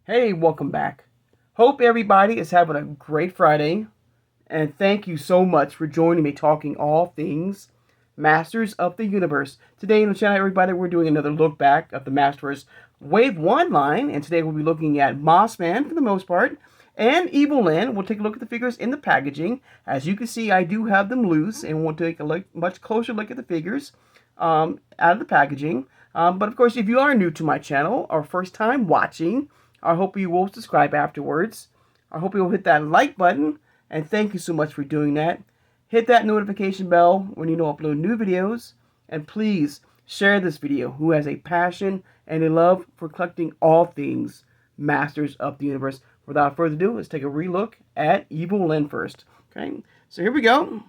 Hey, welcome back. Hope everybody is having a great Friday, and thank you so much for joining me talking all things Masters of the Universe. Today in the channel, everybody, we're doing another look back of the MasterVerse Wave 1 line, and today we'll be looking at Mossman for the most part, and LYN. We'll take a look at the figures in the packaging. As you can see, I do have them loose, and we'll take a much closer look at the figures out of the packaging. But of course, if you are new to my channel or first time watching, I hope you will subscribe afterwards. I hope you'll hit that like button, and thank you so much for doing that. Hit that notification bell when you know I upload new videos, and please share this video who has a passion and a love for collecting all things Masters of the Universe. Without further ado, let's take a relook at LYN first. Okay, so here we go.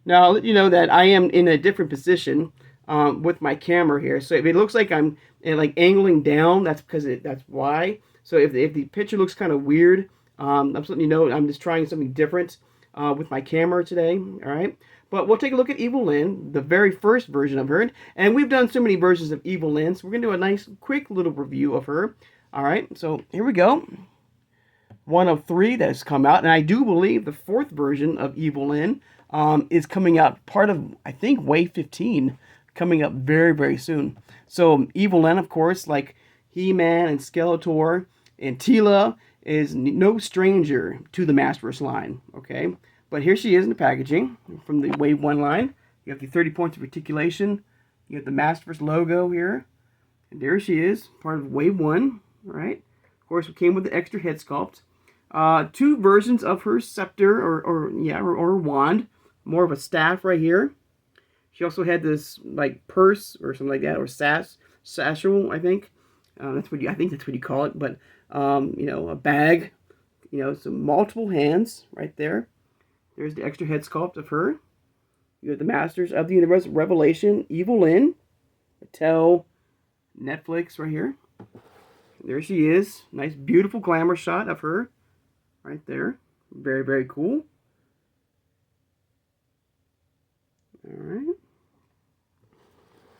Now, I'll let you know that I am in a different position with my camera here. So if it looks like I'm like angling down, that's because that's why. So if the picture looks kind of weird, I'm just letting you know I'm just trying something different with my camera today. All right. But we'll take a look at LYN, the very first version of her. And we've done so many versions of LYN, so we're going to do a nice, quick little review of her. All right. So here we go. One of three that has come out. And I do believe the fourth version of LYN is coming out, part of, I think, Wave 15, coming up very, very soon. So LYN, of course, like He-Man and Skeletor and Teela, is no stranger to the MasterVerse line, okay? But here she is in the packaging from the Wave 1 line. You have the 30 points of articulation. You have the MasterVerse logo here. And there she is, part of Wave 1, all right? Of course, it came with the extra head sculpt. Two versions of her scepter or wand, more of a staff right here. She also had this like purse or something like that, or satchel, I think. I think that's what you call it. But you know, a bag. You know, some multiple hands right there. There's the extra head sculpt of her. You have the Masters of the Universe Revelation LYN, Mattel, Netflix right here. There she is. Nice, beautiful glamour shot of her right there. Very, very cool. All right.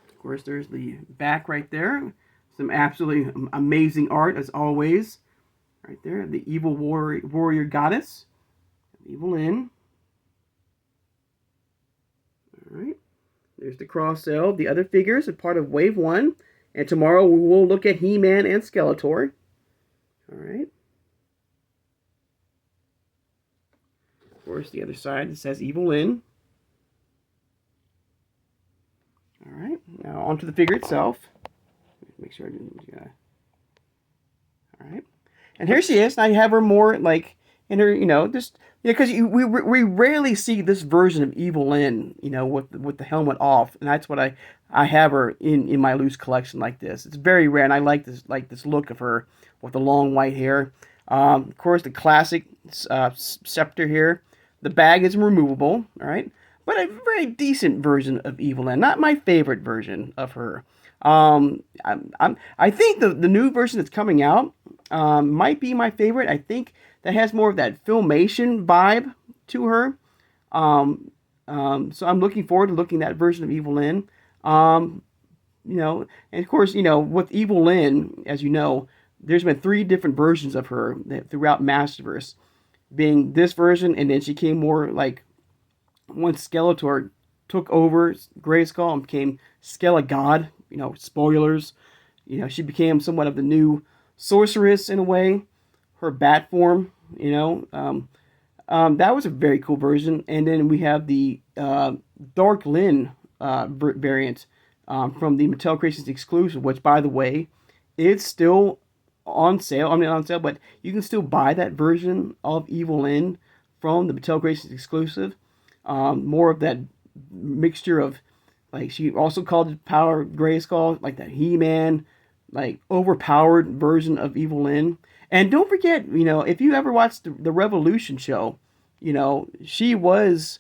Of course, there's the back right there. Some absolutely amazing art, as always. Right there, the evil warrior goddess, LYN. All right. There's the cross-sell, the other figures, a part of Wave 1. And tomorrow we will look at He-Man and Skeletor. All right. Of course, the other side, it says LYN. All right. Now onto the figure itself. Make sure I didn't. All right. And here she is. Now you have her more like in her, you know, just because we rarely see this version of LYN, you know, with the helmet off, and that's what I have her in my loose collection like this. It's very rare, and I like this look of her with the long white hair. Of course, the classic scepter here. The bag is removable. All right, but a very decent version of LYN. Not my favorite version of her. I think the new version that's coming out might be my favorite. I think that has more of that filmation vibe to her. So I'm looking forward to looking at that version of LYN. You know, and of course, you know, with LYN, as you know, there's been 3 different versions of her throughout MasterVerse, being this version, and then she came more like once Skeletor took over Grayskull and became Skelegod. You know, spoilers. You know, she became somewhat of the new sorceress in a way. Her bat form, you know, that was a very cool version. And then we have the Dark LYN variant from the Mattel Creations exclusive, which, by the way, is still on sale. I mean, on sale, but you can still buy that version of LYN from the Mattel Creations exclusive. More of that mixture of, like, she also called it Power Grayskull, like that He-Man, like, overpowered version of LYN. And don't forget, you know, if you ever watched the Revolution show, you know, she was,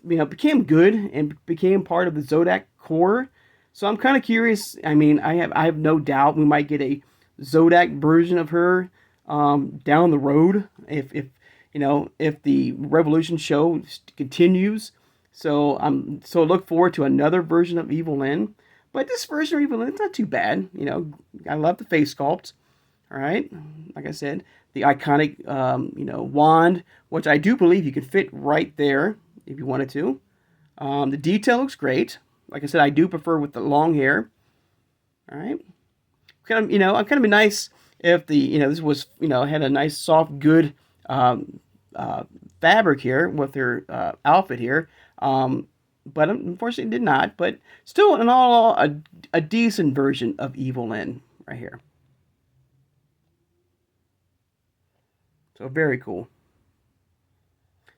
you know, became good and became part of the Zodak Corps. So I'm kind of curious. I mean, I have no doubt we might get a Zodak version of her down the road if you know, if the Revolution show continues. So look forward to another version of LYN. But this version of LYN, it's not too bad. You know, I love the face sculpt. All right, like I said, the iconic, wand, which I do believe you could fit right there if you wanted to. The detail looks great. Like I said, I do prefer with the long hair. All right, kind of, kind of be nice if the, this was, had a nice, soft, good um, uh, fabric here with her outfit here. But unfortunately, it did not. But still, in all, a decent version of Evil Lyn right here. So very cool.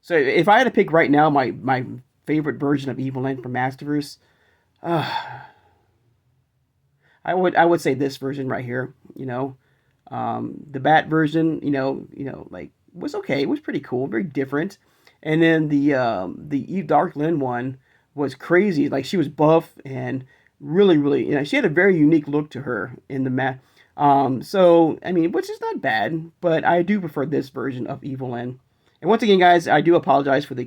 So if I had to pick right now my favorite version of Evil Lyn from MasterVerse, uh, I would say this version right here. The Bat version, like was okay. It was pretty cool, very different. And then the Eve Dark Lyn one was crazy. Like she was buff and really, really, she had a very unique look to her in the mat. So I mean, which is not bad, but I do prefer this version of Evil Lyn. And once again, guys, I do apologize for the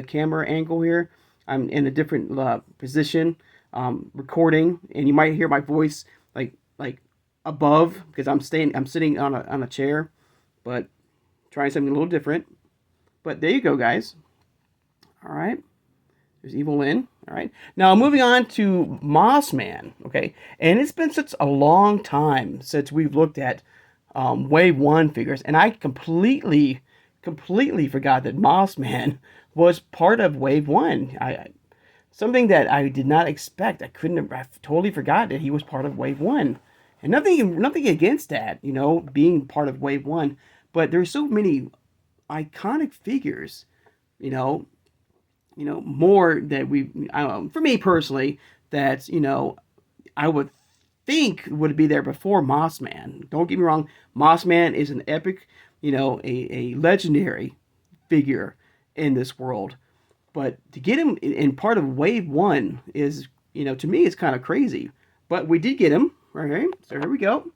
camera angle here. I'm in a different position, recording, and you might hear my voice like above because I'm sitting on a chair, but trying something a little different. But there you go, guys. All right. There's Evil Lyn. All right. Now moving on to Mossman. Okay, and it's been such a long time since we've looked at Wave 1 figures, and I completely forgot that Mossman was part of Wave 1. Something that I did not expect. I totally forgot that he was part of Wave 1. And nothing against that, being part of Wave 1. But there's so many iconic figures, more that I don't know, for me personally, that, I would think would be there before Mossman. Don't get me wrong, Mossman is an epic, a legendary figure in this world. But to get him in part of Wave 1 is, to me, it's kind of crazy. But we did get him. Right, so here we go.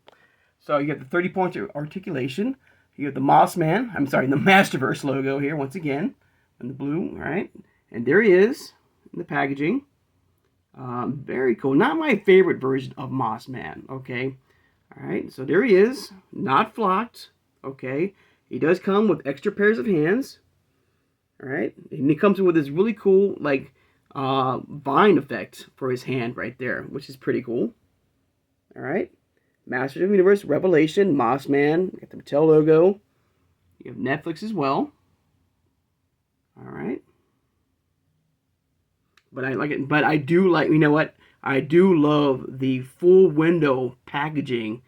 So you have the 30 points of articulation. You have the Mossman. I'm sorry, the MasterVerse logo here once again, in the blue. All right, and there he is in the packaging. Very cool. Not my favorite version of Mossman. Okay, all right. So there he is, not flocked. Okay, he does come with extra pairs of hands. All right, and he comes with this really cool vine effect for his hand right there, which is pretty cool. All right, Masters of the Universe, Revelation, Mossman, got the Mattel logo. You have Netflix as well. All right, but I like it. But I do like, what? I do love the full window packaging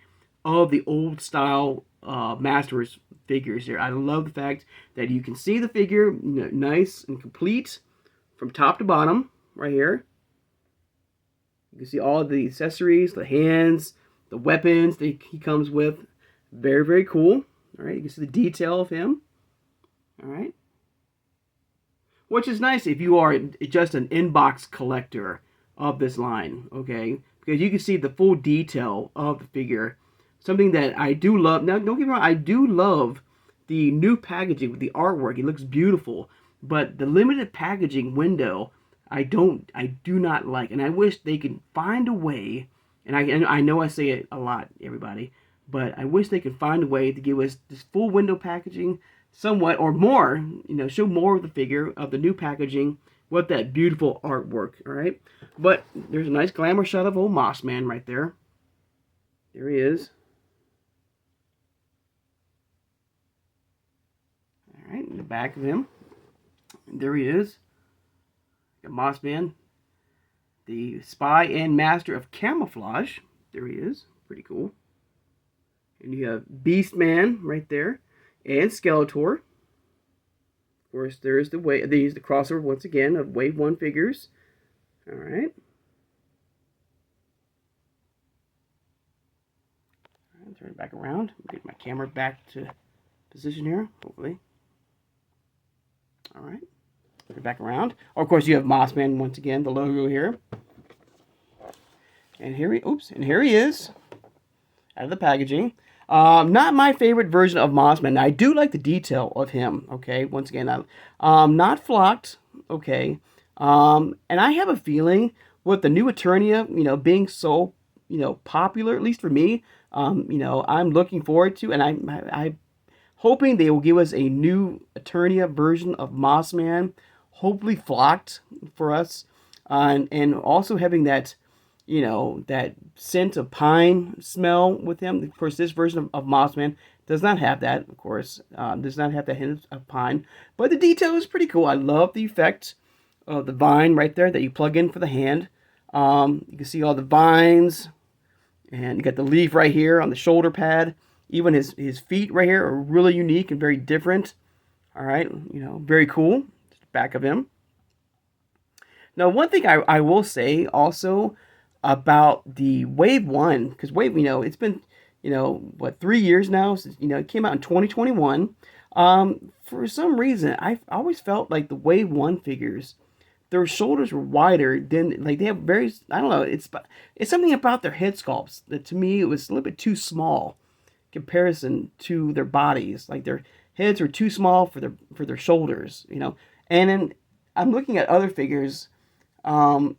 of the old style Masters figures here. I love the fact that you can see the figure nice and complete from top to bottom right here. You can see all of the accessories, the hands, the weapons that he comes with. Very, very cool. All right, you can see the detail of him. All right. Which is nice if you are just an inbox collector of this line, okay? Because you can see the full detail of the figure. Something that I do love. Now, don't get me wrong, I do love the new packaging with the artwork. It looks beautiful. But the limited packaging window, I do not like, and I wish they could find a way. And I know I say it a lot, everybody, but I wish they could find a way to give us this full window packaging, somewhat or more. Show more of the figure of the new packaging with that beautiful artwork. All right, but there's a nice glamour shot of old Mossman right there. There he is. All right, in the back of him, there he is. Got Mossman, the spy and master of camouflage. There he is. Pretty cool. And you have Beastman right there. And Skeletor. Of course, there's the crossover once again of Wave 1 figures. Alright. Turn it back around. Get my camera back to position here, hopefully. Alright. Look it back around. Of course, you have Mossman once again, the logo here. And here he is, out of the packaging. Not my favorite version of Mossman. I do like the detail of him. Okay, once again, not flocked. Okay, and I have a feeling with the new Eternia, being so, popular, at least for me, I'm looking forward to, and I hoping they will give us a new Eternia version of Mossman, hopefully flocked for us, and also having that, that scent of pine smell with him. Of course, this version of Mossman does not have that, of course, does not have that hint of pine, but the detail is pretty cool. I love the effect of the vine right there that you plug in for the hand. You can see all the vines, and you got the leaf right here on the shoulder pad. Even his feet right here are really unique and very different. All right, very cool. Back of him. Now, one thing I will say also about the Wave 1, because Wave, it's been, what, 3 years now since, it came out in 2021. For some reason, I always felt like the Wave 1 figures, their shoulders were wider than, like, they have very, I don't know, it's something about their head sculpts that to me it was a little bit too small in comparison to their bodies. Like their heads were too small for their shoulders, And then I'm looking at other figures, and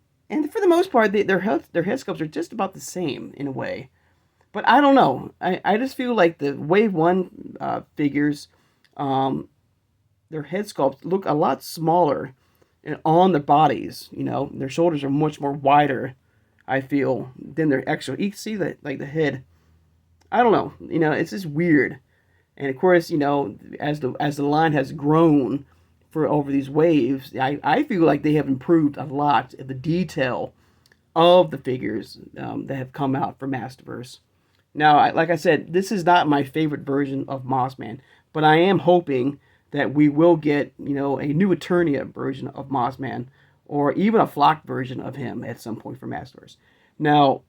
for the most part, their head sculpts are just about the same in a way. But I don't know. I just feel like the Wave 1 figures, their head sculpts look a lot smaller on their bodies. Their shoulders are much more wider, I feel, than their actual. You can see that, like the head. I don't know. It's just weird. And of course, as the line has grown for over these waves, I feel like they have improved a lot in the detail of the figures that have come out for MasterVerse. Now, like I said, this is not my favorite version of Mossman, but I am hoping that we will get, a new Eternia version of Mossman, or even a flocked version of him at some point for MasterVerse. Now,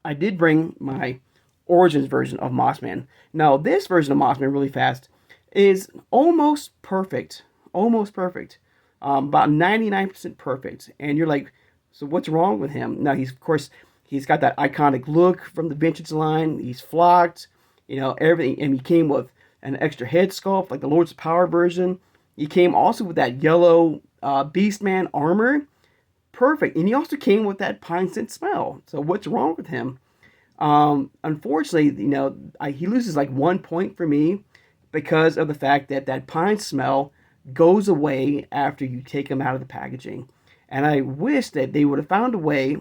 I did bring my Origins version of Mossman. Now, this version of Mossman, really fast, is almost perfect. Almost perfect. About 99% perfect. And you're like, so what's wrong with him? Now, he's got that iconic look from the vintage line. He's flocked, everything. And he came with an extra head sculpt, like the Lords of Power version. He came also with that yellow Beastman armor. Perfect. And he also came with that pine scent smell. So what's wrong with him? Unfortunately, he loses like 1 point for me because of the fact that that pine smell goes away after you take him out of the packaging. And I wish that they would have found a way.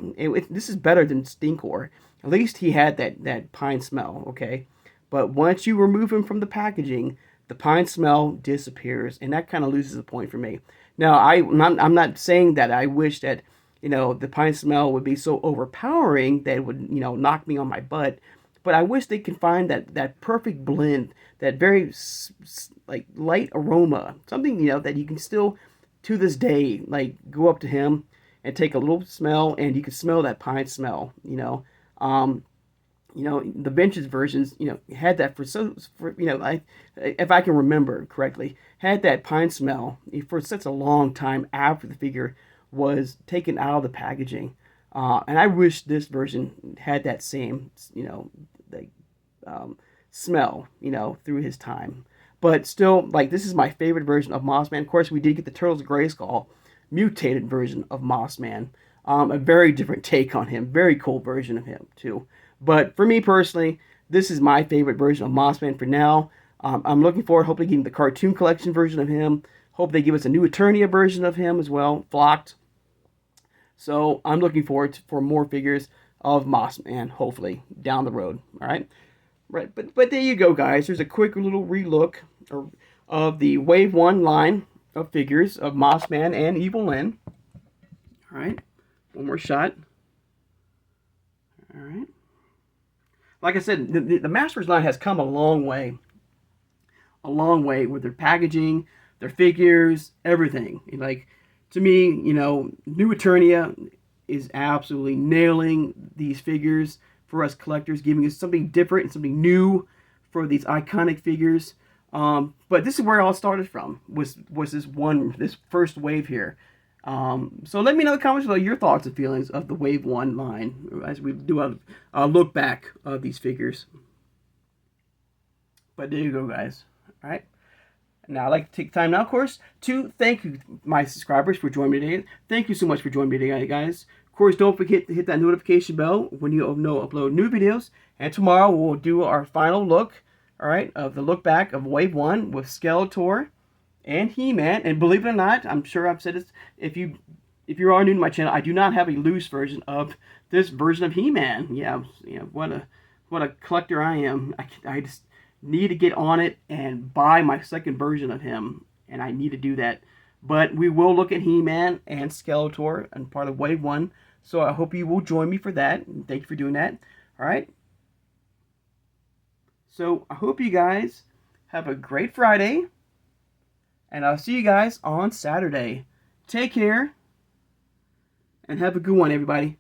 This is better than Stinkor. At least he had that pine smell, okay? But once you remove him from the packaging, the pine smell disappears, and that kind of loses a point for me. Now, I'm not saying that I wish that, the pine smell would be so overpowering that it would, knock me on my butt. But I wish they could find that perfect blend, that very like light aroma, something, that you can still, to this day, like go up to him and take a little smell, and you can smell that pine smell. The vintage versions, had that if I can remember correctly, had that pine smell for such a long time after the figure was taken out of the packaging. And I wish this version had that same, smell, through his time. But still, like, this is my favorite version of Mossman. Of course, we did get the Turtles of Grayskull mutated version of Mossman. A very different take on him. Very cool version of him, too. But for me personally, this is my favorite version of Mossman for now. I'm looking forward, hopefully, getting the cartoon collection version of him. Hope they give us a new Eternia version of him as well, flocked. So I'm looking forward for more figures of Mossman, hopefully, down the road. All right? Right, but there you go, guys. There's a quick little relook of the Wave 1 line of figures of Mossman and Evil LYN. All right, one more shot. All right. Like I said, the MasterVerse line has come a long way. A long way with their packaging, their figures, everything. Like, to me, New Eternia is absolutely nailing these figures for us collectors, giving us something different and something new for these iconic figures. But this is where it all started from, was this first wave here. So let me know in the comments below your thoughts and feelings of the Wave 1 line as we do a look back of these figures. But there you go, guys. All right. Now, I'd like to take time now, of course, to thank you, my subscribers, for joining me today. Thank you so much for joining me today, guys. Of course, don't forget to hit that notification bell when you upload new videos. And tomorrow we'll do our final look, all right, of the look back of Wave 1 with Skeletor and He-Man. And believe it or not, I'm sure I've said this, if you are new to my channel, I do not have a loose version of this version of He-Man. Yeah, what a collector I am. I just need to get on it and buy my second version of him, and I need to do that. But we will look at He-Man and Skeletor and part of Wave 1, so I hope you will join me for that. And thank you for doing that. All right? So I hope you guys have a great Friday, and I'll see you guys on Saturday. Take care, and have a good one, everybody.